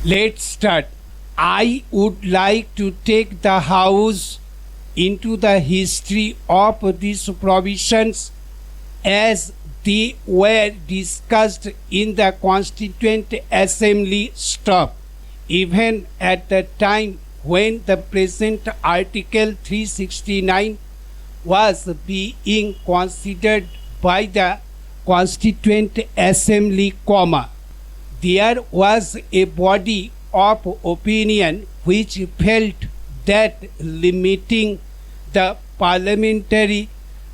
Let's start. I would like to take the House into the history of these provisions as they were discussed in the Constituent Assembly stop. Even at the time when the present Article 369 was being considered by the Constituent Assembly, there was a body of opinion which felt that limiting the parliamentary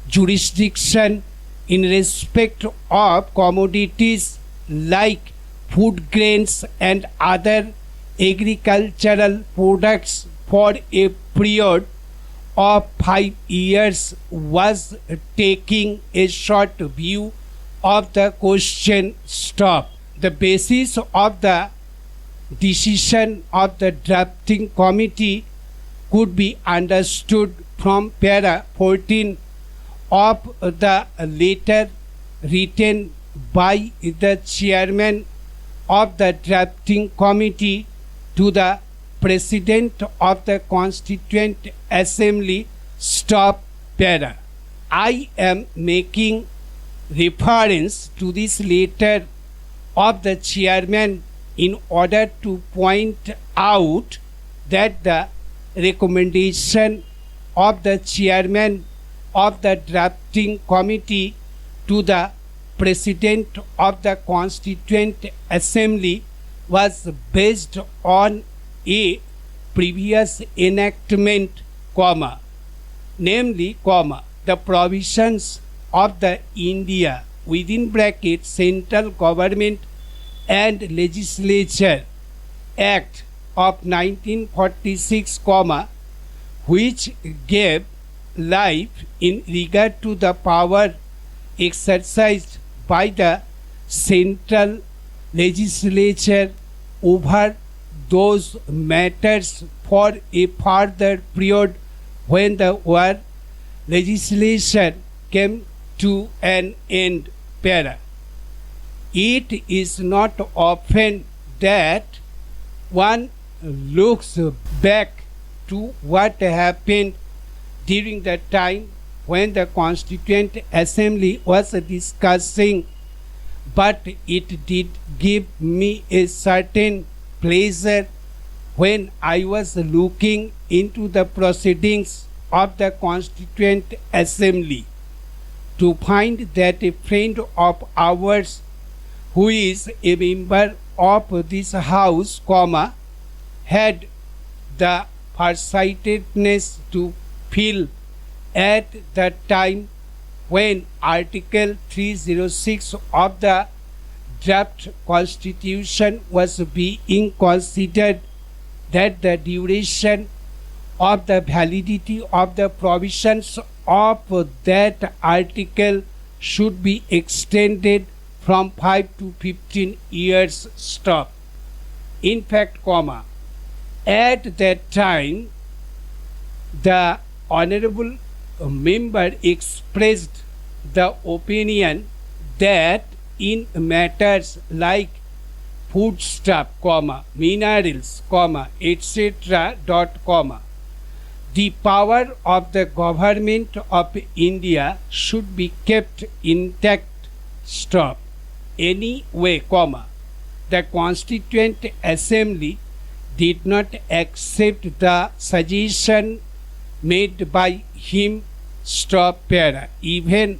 jurisdiction in respect of commodities like food grains and other agricultural products for a period of 5 years was taking a short view of the question. The basis of the decision of the drafting committee could be understood from para 14 of the letter written by the chairman of the drafting committee to the president of the Constituent Assembly. Para. I am making reference to this letter of the chairman in order to point out that the recommendation of the chairman of the drafting committee to the president of the Constituent Assembly was based on a previous enactment, namely, the provisions of the India (Central Government and Legislature) Act of 1946, which gave life in regard to the power exercised by the central legislature over those matters for a further period when the war legislation came to an end. Para. It is not often that one looks back to what happened during the time when the Constituent Assembly was discussing, but it did give me a certain pleasure when I was looking into the proceedings of the Constituent Assembly to find that a friend of ours who is a member of this House, had the farsightedness to feel at the time when Article 306 of the draft Constitution was being considered that the duration of the validity of the provisions of that article should be extended from 5 to 15 years. In fact, at that time, the honorable member expressed the opinion that in matters like foodstuff, minerals, etc. The power of the government of India should be kept intact. Anyway, the Constituent Assembly did not accept the suggestion made by him. Para. Even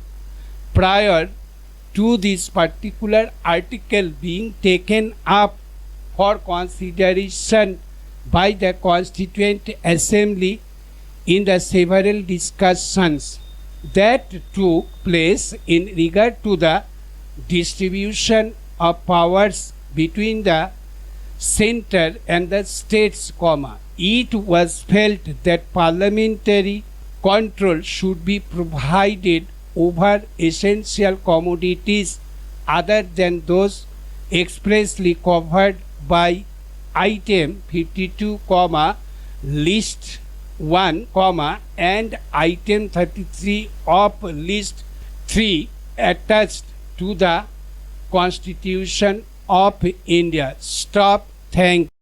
prior to this particular article being taken up for consideration by the Constituent Assembly in the several discussions that took place in regard to the distribution of powers between the center and the states, it was felt that parliamentary control should be provided over essential commodities other than those expressly covered by item 52, list 1, and item 33 of list 3 attached to the Constitution of India. Thank